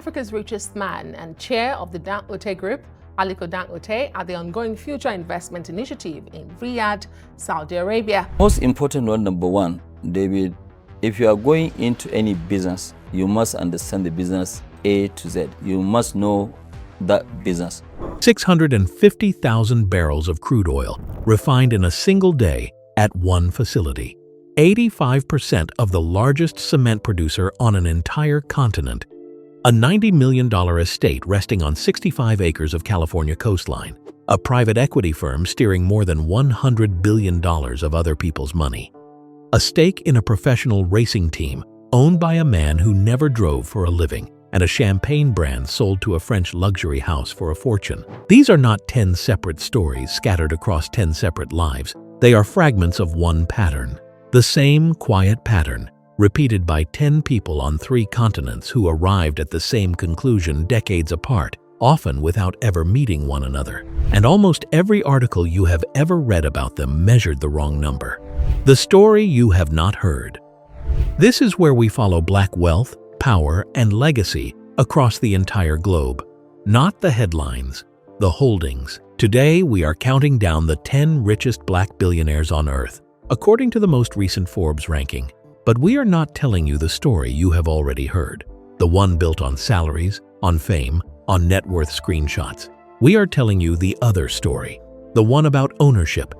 Africa's richest man and chair of the Dangote Group, Aliko Dangote, at the ongoing Future Investment Initiative in Riyadh, Saudi Arabia. Most important one, number one, David, if you are going into any business, you must understand the business A to Z. You must know that business. 650,000 barrels of crude oil refined in a single day at one facility. 85% of the largest cement producer on an entire continent. A $90 million estate resting on 65 acres of California coastline. A private equity firm steering more than $100 billion of other people's money. A stake in a professional racing team owned by a man who never drove for a living, and a champagne brand sold to a French luxury house for a fortune. These are not 10 separate stories scattered across 10 separate lives. They are fragments of one pattern. The same quiet pattern, repeated by 10 people on 3 continents who arrived at the same conclusion decades apart, often without ever meeting one another. And almost every article you have ever read about them measured the wrong number. The story you have not heard. This is where we follow Black wealth, power, and legacy across the entire globe. Not the headlines, the holdings. Today, we are counting down the 10 richest Black billionaires on Earth, according to the most recent Forbes ranking. But we are not telling you the story you have already heard, the one built on salaries, on fame, on net worth screenshots. We are telling you the other story, the one about ownership.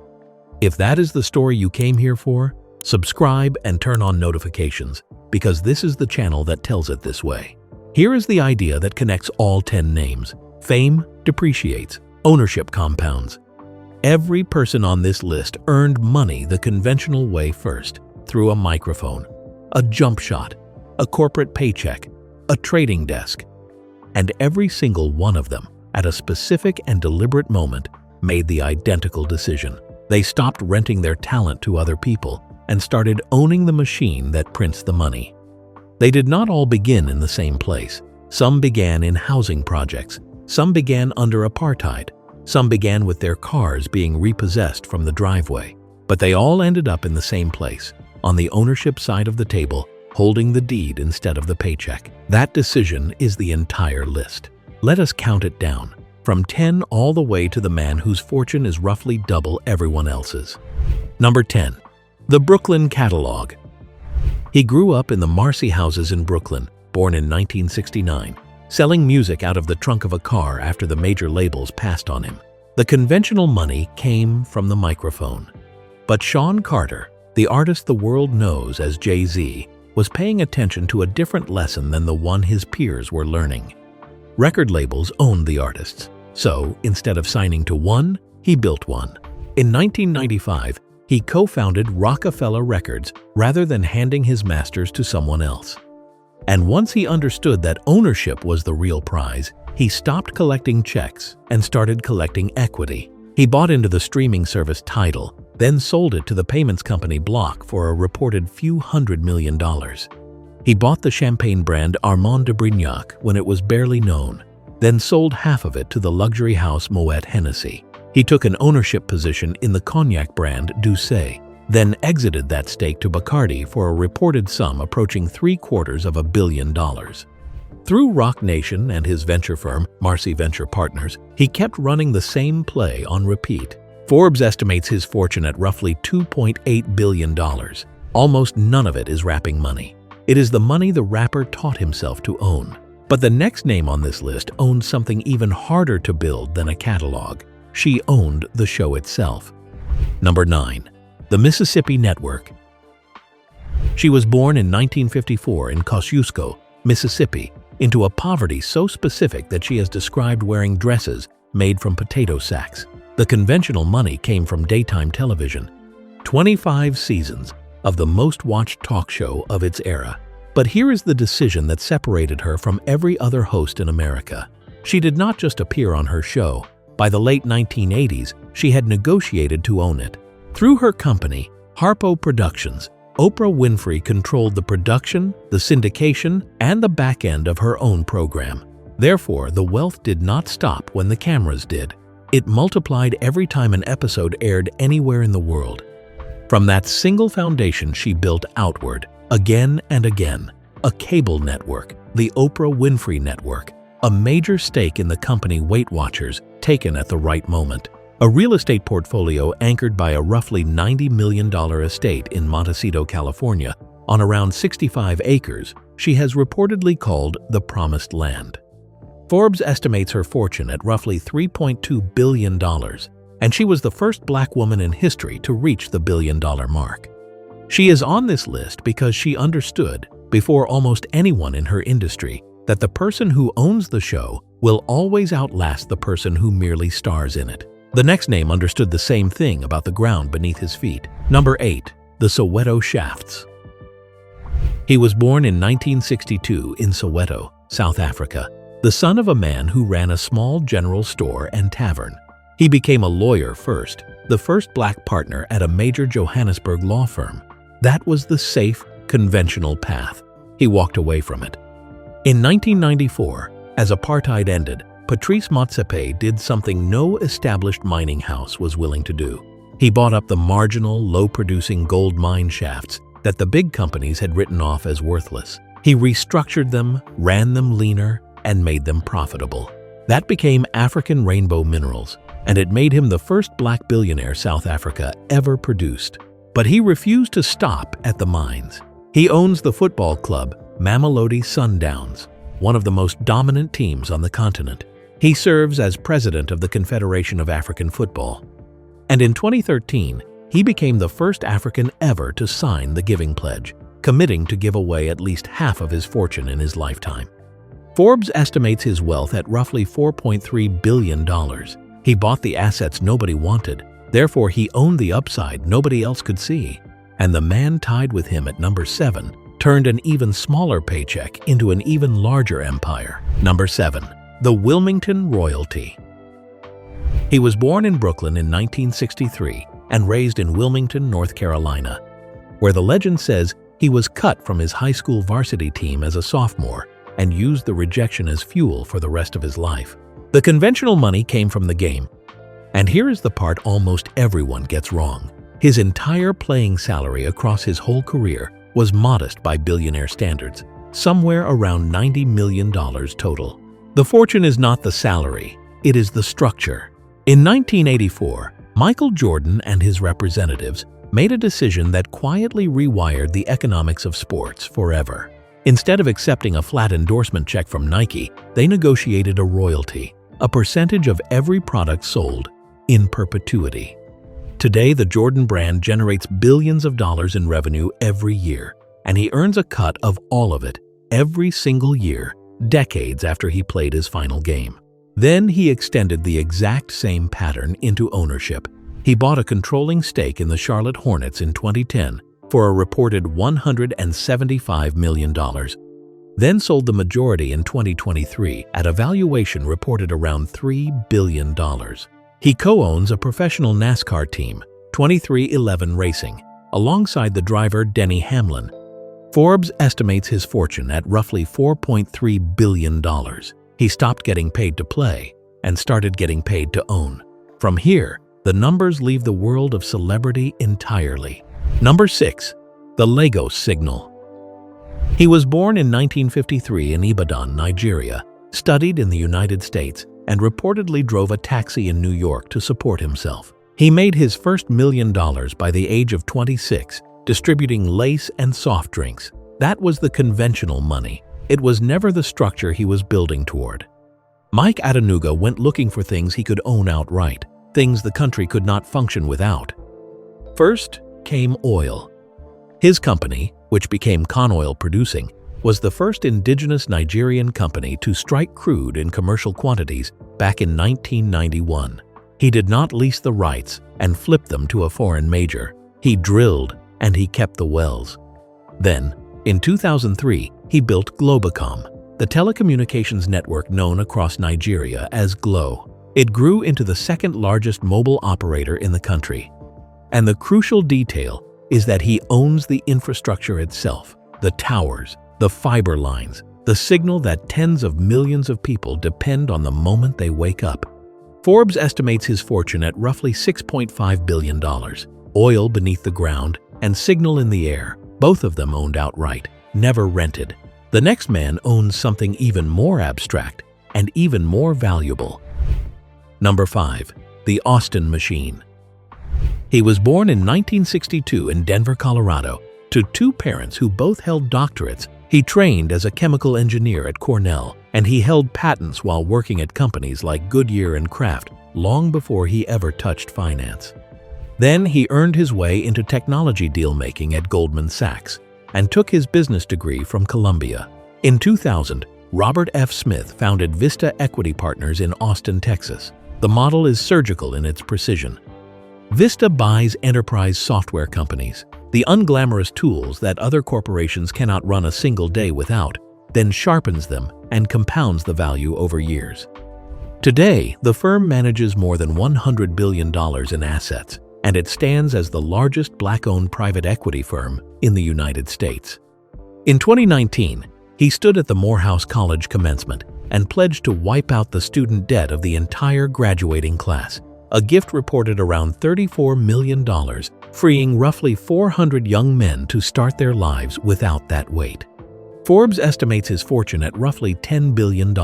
If that is the story you came here for, subscribe and turn on notifications, because this is the channel that tells it this way. Here is the idea that connects all 10 names. Fame depreciates, ownership compounds. Every person on this list earned money the conventional way first, through a microphone, a jump shot, a corporate paycheck, a trading desk. And every single one of them, at a specific and deliberate moment, made the identical decision. They stopped renting their talent to other people and started owning the machine that prints the money. They did not all begin in the same place. Some began in housing projects. Some began under apartheid. Some began with their cars being repossessed from the driveway. But they all ended up in the same place, on the ownership side of the table, holding the deed instead of the paycheck. That decision is the entire list. Let us count it down, from 10 all the way to the man whose fortune is roughly double everyone else's. Number 10. The Brooklyn Catalog. He grew up in the Marcy houses in Brooklyn, born in 1969, selling music out of the trunk of a car after the major labels passed on him. The conventional money came from the microphone. But Sean Carter, the artist the world knows as Jay-Z, was paying attention to a different lesson than the one his peers were learning. Record labels owned the artists, so instead of signing to one, he built one. In 1995, he co-founded Rockefeller Records rather than handing his masters to someone else. And once he understood that ownership was the real prize, he stopped collecting checks and started collecting equity. He bought into the streaming service Tidal, then sold it to the payments company Block for a reported few $100 million. He bought the champagne brand Armand de Brignac when it was barely known, then sold half of it to the luxury house Moet Hennessy. He took an ownership position in the cognac brand Douce, then exited that stake to Bacardi for a reported sum approaching $750 million. Through Roc Nation and his venture firm, Marcy Venture Partners, he kept running the same play on repeat. Forbes estimates his fortune at roughly $2.8 billion. Almost none of it is rapping money. It is the money the rapper taught himself to own. But the next name on this list owned something even harder to build than a catalog. She owned the show itself. Number 9. The Mississippi Network. She was born in 1954 in Kosciuszko, Mississippi, into a poverty so specific that she has described wearing dresses made from potato sacks. The conventional money came from daytime television. 25 seasons of the most-watched talk show of its era. But here is the decision that separated her from every other host in America. She did not just appear on her show. By the late 1980s, she had negotiated to own it. Through her company, Harpo Productions, Oprah Winfrey controlled the production, the syndication, and the back end of her own program. Therefore, the wealth did not stop when the cameras did. It multiplied every time an episode aired anywhere in the world. From that single foundation she built outward, again and again, a cable network, the Oprah Winfrey Network, a major stake in the company Weight Watchers taken at the right moment. A real estate portfolio anchored by a roughly $90 million estate in Montecito, California, on around 65 acres, she has reportedly called the Promised Land. Forbes estimates her fortune at roughly $3.2 billion, and she was the first Black woman in history to reach the billion-dollar mark. She is on this list because she understood, before almost anyone in her industry, that the person who owns the show will always outlast the person who merely stars in it. The next name understood the same thing about the ground beneath his feet. Number 8. The Soweto Shafts. He was born in 1962 in Soweto, South Africa, the son of a man who ran a small general store and tavern. He became a lawyer first, the first Black partner at a major Johannesburg law firm. That was the safe, conventional path. He walked away from it. In 1994, as apartheid ended, Patrice Motsepe did something no established mining house was willing to do. He bought up the marginal, low-producing gold mine shafts that the big companies had written off as worthless. He restructured them, ran them leaner, and made them profitable. That became African Rainbow Minerals, and it made him the first Black billionaire South Africa ever produced. But he refused to stop at the mines. He owns the football club Mamelodi Sundowns, one of the most dominant teams on the continent. He serves as president of the Confederation of African Football. And in 2013, he became the first African ever to sign the Giving Pledge, committing to give away at least half of his fortune in his lifetime. Forbes estimates his wealth at roughly $4.3 billion. He bought the assets nobody wanted, therefore he owned the upside nobody else could see. And the man tied with him at number 7 turned an even smaller paycheck into an even larger empire. Number 7. The Wilmington Royalty. He was born in Brooklyn in 1963 and raised in Wilmington, North Carolina, where the legend says he was cut from his high school varsity team as a sophomore and used the rejection as fuel for the rest of his life. The conventional money came from the game. And here is the part almost everyone gets wrong. His entire playing salary across his whole career was modest by billionaire standards, somewhere around $90 million total. The fortune is not the salary, it is the structure. In 1984, Michael Jordan and his representatives made a decision that quietly rewired the economics of sports forever. Instead of accepting a flat endorsement check from Nike, they negotiated a royalty, a percentage of every product sold, in perpetuity. Today, the Jordan brand generates billions of dollars in revenue every year, and he earns a cut of all of it every single year, decades after he played his final game. Then he extended the exact same pattern into ownership. He bought a controlling stake in the Charlotte Hornets in 2010 for a reported $175 million, then sold the majority in 2023 at a valuation reported around $3 billion. He co-owns a professional NASCAR team, 2311 Racing, alongside the driver Denny Hamlin. Forbes estimates his fortune at roughly $4.3 billion. He stopped getting paid to play and started getting paid to own. From here, the numbers leave the world of celebrity entirely. Number 6. The Lagos Signal. He was born in 1953 in Ibadan, Nigeria, studied in the United States, and reportedly drove a taxi in New York to support himself. He made his first $1 million by the age of 26, distributing lace and soft drinks. That was the conventional money. It was never the structure he was building toward. Mike Adenuga went looking for things he could own outright, things the country could not function without. First came oil. His company, which became Conoil Producing, was the first indigenous Nigerian company to strike crude in commercial quantities back in 1991. He did not lease the rights and flip them to a foreign major. He drilled and he kept the wells. Then, in 2003, he built Globacom, the telecommunications network known across Nigeria as Glo. It grew into the second largest mobile operator in the country. And the crucial detail is that he owns the infrastructure itself, the towers, the fiber lines, the signal that tens of millions of people depend on the moment they wake up. Forbes estimates his fortune at roughly $6.5 billion. Oil beneath the ground and signal in the air, both of them owned outright, never rented. The next man owns something even more abstract and even more valuable. Number 5. The Austin Machine. He was born in 1962 in Denver, Colorado, to two parents who both held doctorates. He trained as a chemical engineer at Cornell, and he held patents while working at companies like Goodyear and Kraft long before he ever touched finance. Then he earned his way into technology deal-making at Goldman Sachs and took his business degree from Columbia. In 2000, Robert F. Smith founded Vista Equity Partners in Austin, Texas. The model is surgical in its precision. Vista buys enterprise software companies, the unglamorous tools that other corporations cannot run a single day without, then sharpens them and compounds the value over years. Today, the firm manages more than $100 billion in assets, and it stands as the largest Black-owned private equity firm in the United States. In 2019, he stood at the Morehouse College commencement and pledged to wipe out the student debt of the entire graduating class, a gift reported around $34 million, freeing roughly 400 young men to start their lives without that weight. Forbes estimates his fortune at roughly $10 billion.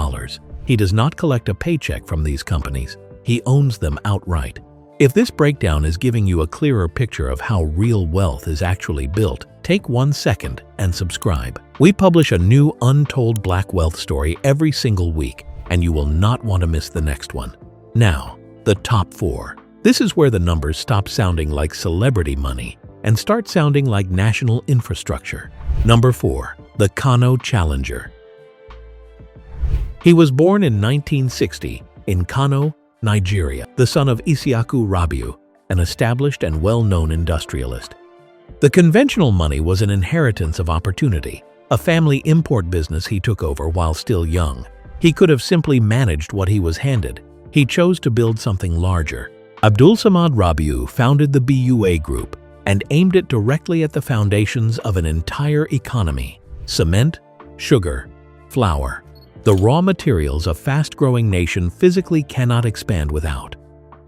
He does not collect a paycheck from these companies. He owns them outright. If this breakdown is giving you a clearer picture of how real wealth is actually built, take 1 second and subscribe. We publish a new untold black wealth story every single week, and you will not want to miss the next one. Now, the top 4. This is where the numbers stop sounding like celebrity money and start sounding like national infrastructure. Number 4. The Kano Challenger. He was born in 1960 in Kano, Nigeria, the son of Isiaku Rabiu, an established and well-known industrialist. The conventional money was an inheritance of opportunity, a family import business he took over while still young. He could have simply managed what he was handed. He chose to build something larger. Abdulsamad Rabiu founded the BUA Group and aimed it directly at the foundations of an entire economy: cement, sugar, flour, the raw materials a fast-growing nation physically cannot expand without.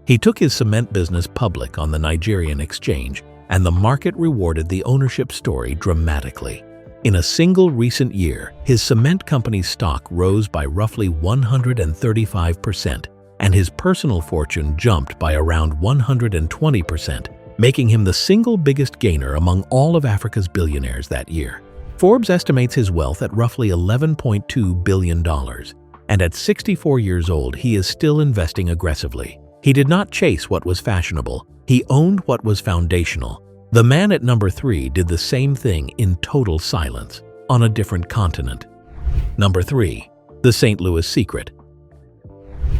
He took his cement business public on the Nigerian exchange, and the market rewarded the ownership story dramatically. In a single recent year, his cement company's stock rose by roughly 135%, and his personal fortune jumped by around 120%, making him the single biggest gainer among all of Africa's billionaires that year. Forbes estimates his wealth at roughly $11.2 billion, and at 64 years old, he is still investing aggressively. He did not chase what was fashionable. He owned what was foundational. The man at number 3 did the same thing in total silence, on a different continent. Number 3. The St. Louis Secret.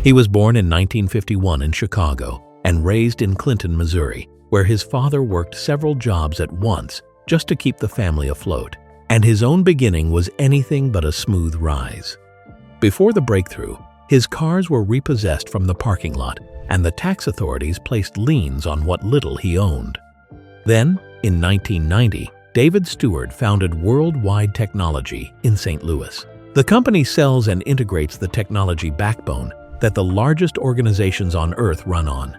He was born in 1951 in Chicago and raised in Clinton, Missouri, where his father worked several jobs at once just to keep the family afloat, and his own beginning was anything but a smooth rise. Before the breakthrough, his cars were repossessed from the parking lot, and the tax authorities placed liens on what little he owned. Then, in 1990, David Steward founded Worldwide Technology in St. Louis. The company sells and integrates the technology backbone that the largest organizations on Earth run on.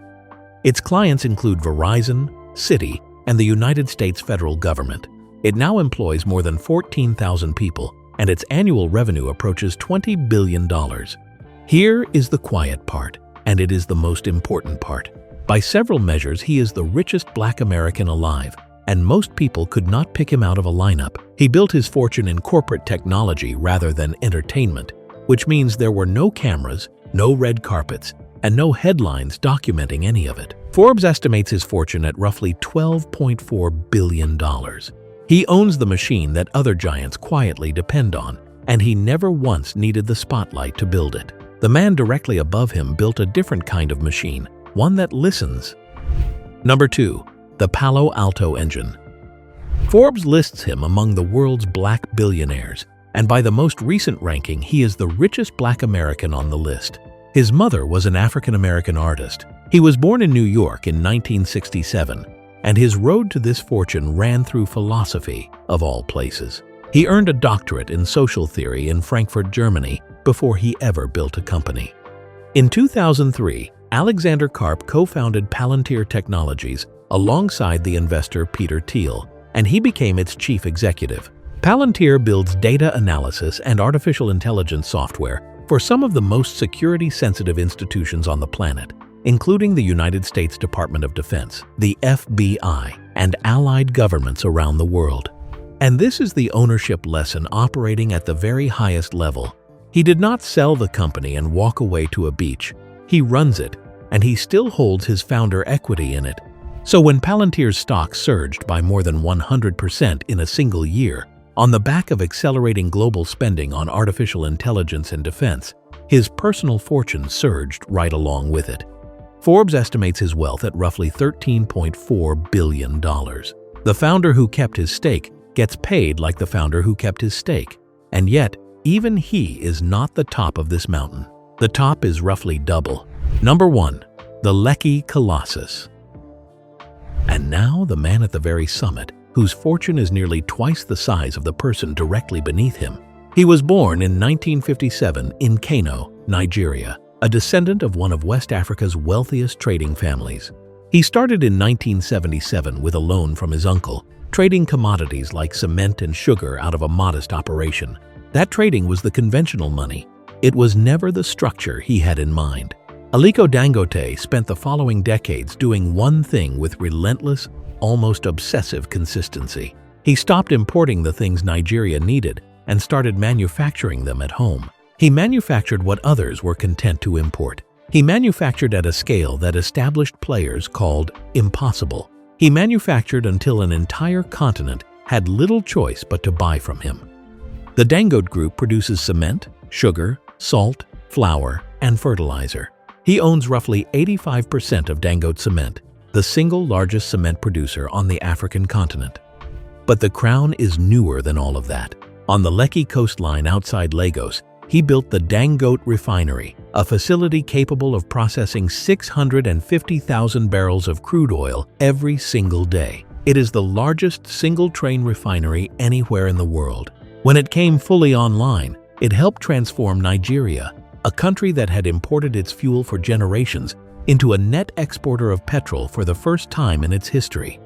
Its clients include Verizon, Citi, and the United States federal government. It now employs more than 14,000 people, and its annual revenue approaches $20 billion. Here is the quiet part, and it is the most important part. By several measures, he is the richest Black American alive, and most people could not pick him out of a lineup. He built his fortune in corporate technology rather than entertainment, which means there were no cameras, no red carpets, and no headlines documenting any of it. Forbes estimates his fortune at roughly $12.4 billion. He owns the machine that other giants quietly depend on, and he never once needed the spotlight to build it. The man directly above him built a different kind of machine, one that listens. Number 2. The Palo Alto Engine. Forbes lists him among the world's Black billionaires, and by the most recent ranking, he is the richest Black American on the list. His mother was an African-American artist. He was born in New York in 1967, and his road to this fortune ran through philosophy, of all places. He earned a doctorate in social theory in Frankfurt, Germany, before he ever built a company. In 2003, Alexander Karp co-founded Palantir Technologies alongside the investor Peter Thiel, and he became its chief executive. Palantir builds data analysis and artificial intelligence software for some of the most security-sensitive institutions on the planet, including the United States Department of Defense, the FBI, and allied governments around the world. And this is the ownership lesson operating at the very highest level. He did not sell the company and walk away to a beach. He runs it, and he still holds his founder equity in it. So when Palantir's stock surged by more than 100% in a single year, on the back of accelerating global spending on artificial intelligence and defense, his personal fortune surged right along with it. Forbes estimates his wealth at roughly $13.4 billion. The founder who kept his stake gets paid like the founder who kept his stake. And yet, even he is not the top of this mountain. The top is roughly double. Number 1. The Lekki Colossus. And now the man at the very summit, whose fortune is nearly twice the size of the person directly beneath him. He was born in 1957 in Kano, Nigeria, a descendant of one of West Africa's wealthiest trading families. He started in 1977 with a loan from his uncle, trading commodities like cement and sugar out of a modest operation. That trading was the conventional money. It was never the structure he had in mind. Aliko Dangote spent the following decades doing one thing with relentless, almost obsessive consistency. He stopped importing the things Nigeria needed and started manufacturing them at home. He manufactured what others were content to import. He manufactured at a scale that established players called impossible. He manufactured until an entire continent had little choice but to buy from him. The Dangote Group produces cement, sugar, salt, flour, and fertilizer. He owns roughly 85% of Dangote Cement, the single largest cement producer on the African continent. But the crown is newer than all of that. On the Lekki coastline outside Lagos, he built the Dangote Refinery, a facility capable of processing 650,000 barrels of crude oil every single day. It is the largest single-train refinery anywhere in the world. When it came fully online, it helped transform Nigeria, a country that had imported its fuel for generations, into a net exporter of petrol for the first time in its history.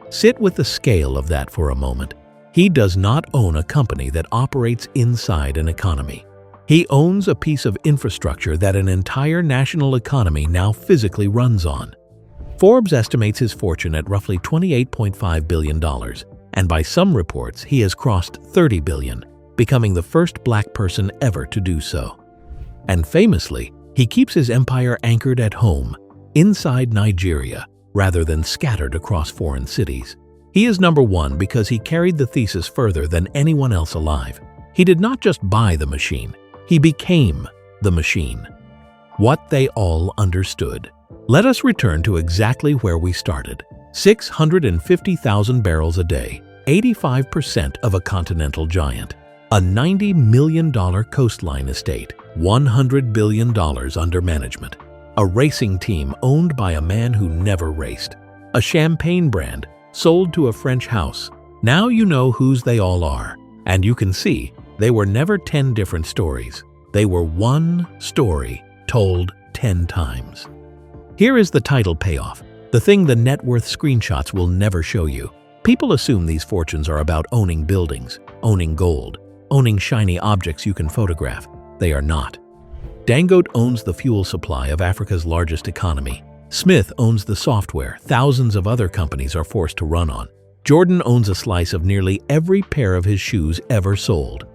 Sit with the scale of that for a moment. He does not own a company that operates inside an economy. He owns a piece of infrastructure that an entire national economy now physically runs on. Forbes estimates his fortune at roughly $28.5 billion, and by some reports, he has crossed $30 billion, becoming the first black person ever to do so. And famously, he keeps his empire anchored at home, inside Nigeria, rather than scattered across foreign cities. He is number 1 because he carried the thesis further than anyone else alive. He did not just buy the machine, he became the machine. What they all understood. Let us return to exactly where we started. 650,000 barrels a day, 85% of a continental giant. A $90 million coastline estate, $100 billion under management. A racing team owned by a man who never raced. A champagne brand sold to a French house. Now you know whose they all are. And you can see, they were never 10 different stories. They were one story told 10 times. Here is the Tidal payoff, the thing the net worth screenshots will never show you. People assume these fortunes are about owning buildings, owning gold, owning shiny objects you can photograph. They are not. Dangote owns the fuel supply of Africa's largest economy. Smith owns the software thousands of other companies are forced to run on. Jordan owns a slice of nearly every pair of his shoes ever sold.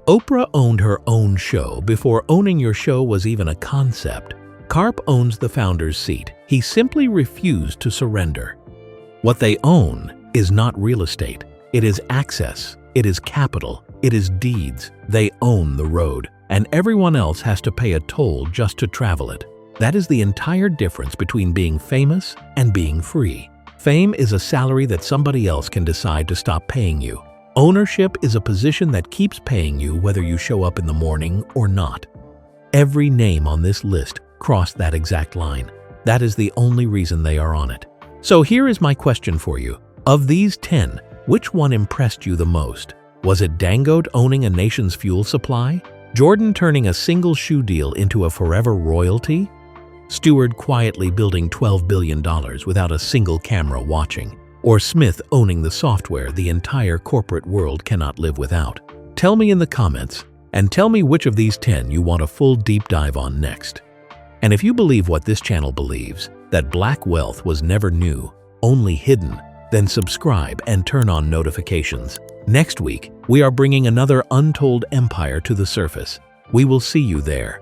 Oprah owned her own show before owning your show was even a concept. Karp owns the founder's seat. He simply refused to surrender. What they own is not real estate. It is access. It is capital. It is deeds. They own the road, and everyone else has to pay a toll just to travel it. That is the entire difference between being famous and being free. Fame is a salary that somebody else can decide to stop paying you. Ownership is a position that keeps paying you whether you show up in the morning or not. Every name on this list crossed that exact line. That is the only reason they are on it. So here is my question for you. Of these 10, which one impressed you the most? Was it Dangote owning a nation's fuel supply? Jordan turning a single shoe deal into a forever royalty? Steward quietly building $12 billion without a single camera watching? Or Smith owning the software the entire corporate world cannot live without? Tell me in the comments, and tell me which of these 10 you want a full deep dive on next. And if you believe what this channel believes, that black wealth was never new, only hidden, then subscribe and turn on notifications. Next week, we are bringing another untold empire to the surface. We will see you there.